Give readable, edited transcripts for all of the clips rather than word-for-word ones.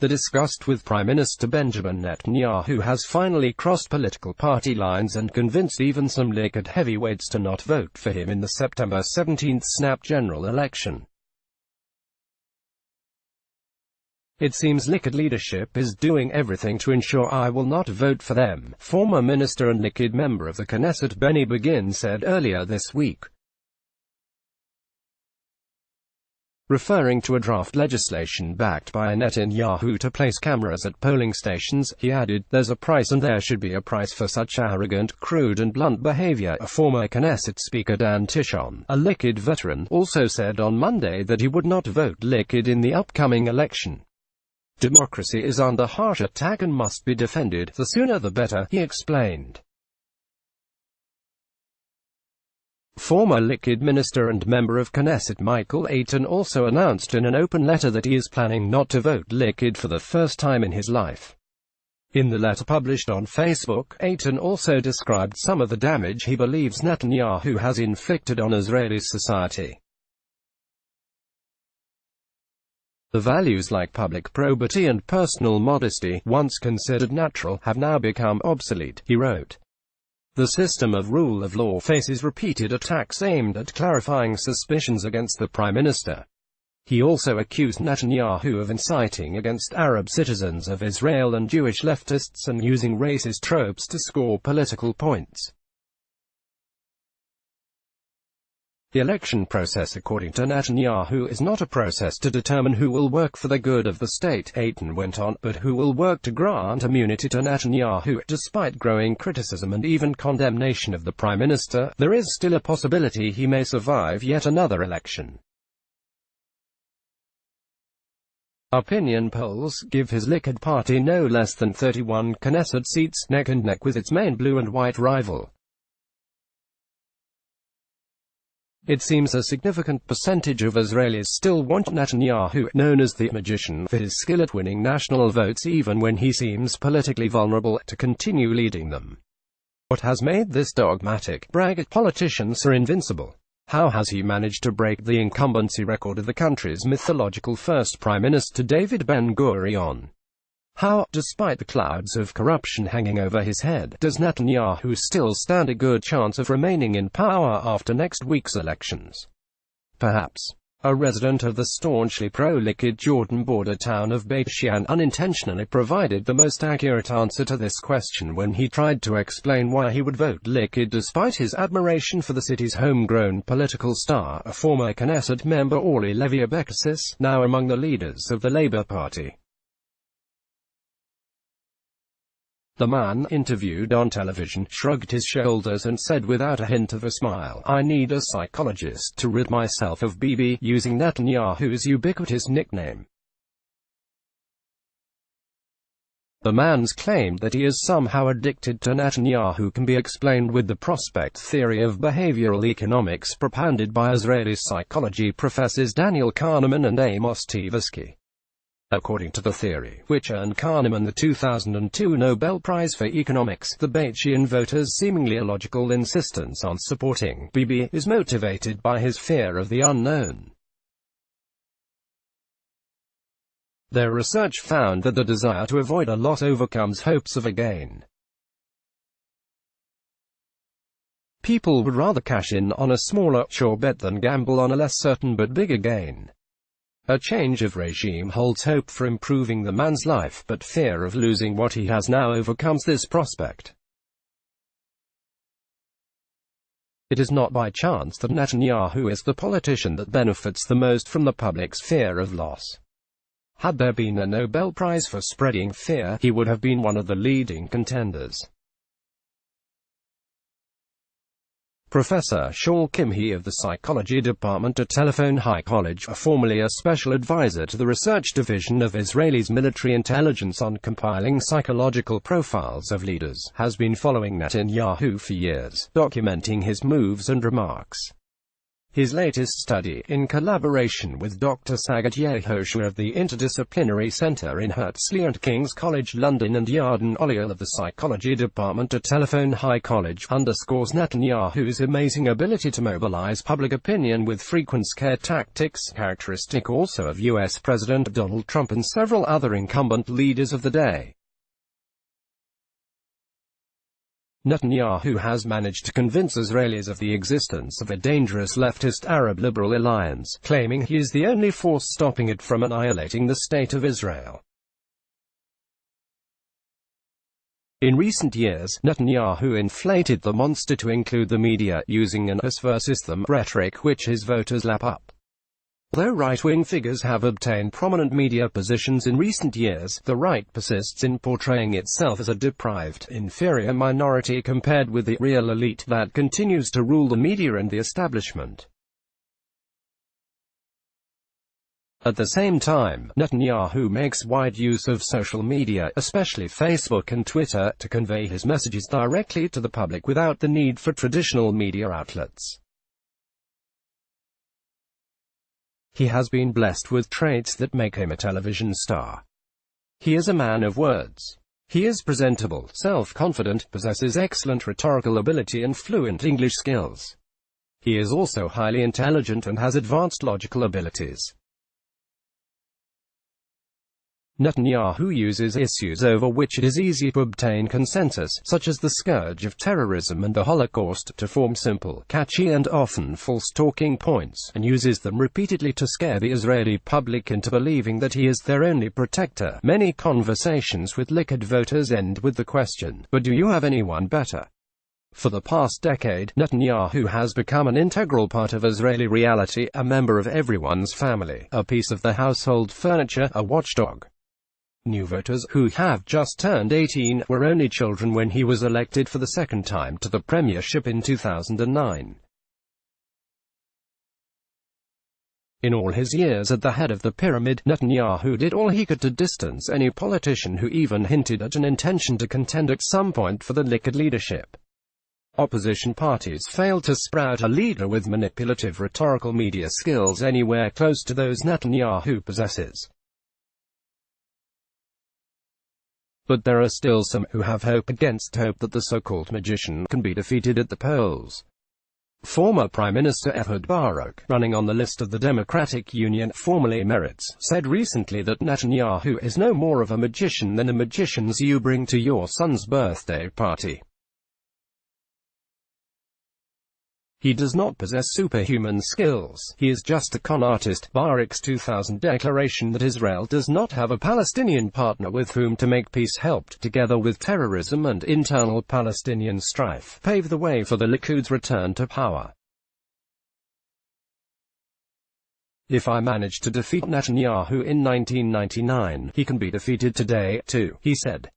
The disgust with Prime Minister Benjamin Netanyahu has finally crossed political party lines and convinced even some Likud heavyweights to not vote for him in the September 17 snap general election. It seems Likud leadership is doing everything to ensure I will not vote for them, former minister and Likud member of the Knesset Benny Begin said earlier this week. Referring to a draft legislation backed by Netanyahu to place cameras at polling stations, he added, "There's a price and there should be a price for such arrogant, crude and blunt behavior." A former Knesset speaker Dan Tishon, a Likud veteran, also said on Monday that he would not vote Likud in the upcoming election. "Democracy is under harsh attack and must be defended, the sooner the better," he explained. Former Likud minister and member of Knesset Michael Eitan also announced in an open letter that he is planning not to vote Likud for the first time in his life. In the letter published on Facebook, Eitan also described some of the damage he believes Netanyahu has inflicted on Israeli society. The values like public probity and personal modesty, once considered natural, have now become obsolete, he wrote. The system of rule of law faces repeated attacks aimed at clarifying suspicions against the Prime Minister. He also accused Netanyahu of inciting against Arab citizens of Israel and Jewish leftists and using racist tropes to score political points. The election process, according to Netanyahu, is not a process to determine who will work for the good of the state, Eitan went on, but who will work to grant immunity to Netanyahu. Despite growing criticism and even condemnation of the Prime Minister, there is still a possibility he may survive yet another election. Opinion polls give his Likud party no less than 31 Knesset seats, neck and neck with its main blue and white rival. It seems a significant percentage of Israelis still want Netanyahu, known as the magician, for his skill at winning national votes even when he seems politically vulnerable, to continue leading them. What has made this dogmatic, braggart politician so invincible? How has he managed to break the incumbency record of the country's mythological first Prime Minister David Ben-Gurion? How, despite the clouds of corruption hanging over his head, does Netanyahu still stand a good chance of remaining in power after next week's elections? Perhaps. A resident of the staunchly pro-Likud Jordan border town of B.A.C. unintentionally provided the most accurate answer to this question when he tried to explain why he would vote Likud despite his admiration for the city's homegrown political star, a former Knesset member Orly Levy Abeksis, now among the leaders of the Labour Party. The man, interviewed on television, shrugged his shoulders and said without a hint of a smile, "I need a psychologist to rid myself of Bibi," using Netanyahu's ubiquitous nickname. The man's claim that he is somehow addicted to Netanyahu can be explained with the prospect theory of behavioral economics propounded by Israeli psychology professors Daniel Kahneman and Amos Tversky. According to the theory, which earned Kahneman the 2002 Nobel Prize for Economics, the Bayesian voter's seemingly illogical insistence on supporting Bibi is motivated by his fear of the unknown. Their research found that the desire to avoid a loss overcomes hopes of a gain. People would rather cash in on a smaller, sure bet than gamble on a less certain but bigger gain. A change of regime holds hope for improving the man's life, but fear of losing what he has now overcomes this prospect. It is not by chance that Netanyahu is the politician that benefits the most from the public's fear of loss. Had there been a Nobel Prize for spreading fear, he would have been one of the leading contenders. Professor Shaul Kimhi of the Psychology Department at Telephone High College, formerly a special advisor to the research division of Israel's military intelligence on compiling psychological profiles of leaders, has been following Netanyahu for years, documenting his moves and remarks. His latest study, in collaboration with Dr. Sagat Yehoshua of the Interdisciplinary Centre in Herzliya and King's College London and Yarden Oliel of the Psychology Department at Telephone High College, underscores Netanyahu's amazing ability to mobilize public opinion with frequent scare tactics, characteristic also of US President Donald Trump and several other incumbent leaders of the day. Netanyahu has managed to convince Israelis of the existence of a dangerous leftist Arab liberal alliance, claiming he is the only force stopping it from annihilating the State of Israel. In recent years, Netanyahu inflated the monster to include the media, using an us versus them rhetoric which his voters lap up. Although right-wing figures have obtained prominent media positions in recent years, the right persists in portraying itself as a deprived, inferior minority compared with the real elite that continues to rule the media and the establishment. At the same time, Netanyahu makes wide use of social media, especially Facebook and Twitter, to convey his messages directly to the public without the need for traditional media outlets. He has been blessed with traits that make him a television star. He is a man of words. He is presentable, self-confident, possesses excellent rhetorical ability and fluent English skills. He is also highly intelligent and has advanced logical abilities. Netanyahu uses issues over which it is easy to obtain consensus, such as the scourge of terrorism and the Holocaust, to form simple, catchy and often false talking points, and uses them repeatedly to scare the Israeli public into believing that he is their only protector. Many conversations with Likud voters end with the question, "But do you have anyone better?" For the past decade, Netanyahu has become an integral part of Israeli reality, a member of everyone's family, a piece of the household furniture, a watchdog. New voters, who have just turned 18, were only children when he was elected for the second time to the premiership in 2009. In all his years at the head of the pyramid, Netanyahu did all he could to distance any politician who even hinted at an intention to contend at some point for the Likud leadership. Opposition parties failed to sprout a leader with manipulative rhetorical media skills anywhere close to those Netanyahu possesses. But there are still some who have hope against hope that the so-called magician can be defeated at the polls. Former Prime Minister Ehud Barak, running on the list of the Democratic Union, formerly Meretz, said recently that Netanyahu is no more of a magician than the magicians you bring to your son's birthday party. He does not possess superhuman skills. He is just a con artist. Barak's 2000 declaration that Israel does not have a Palestinian partner with whom to make peace helped, together with terrorism and internal Palestinian strife, pave the way for the Likud's return to power. If I managed to defeat Netanyahu in 1999, he can be defeated today, too, he said.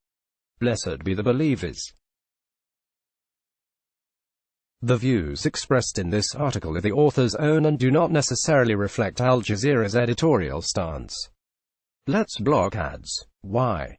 Blessed be the believers. The views expressed in this article are the author's own and do not necessarily reflect Al Jazeera's editorial stance. Let's block ads. Why?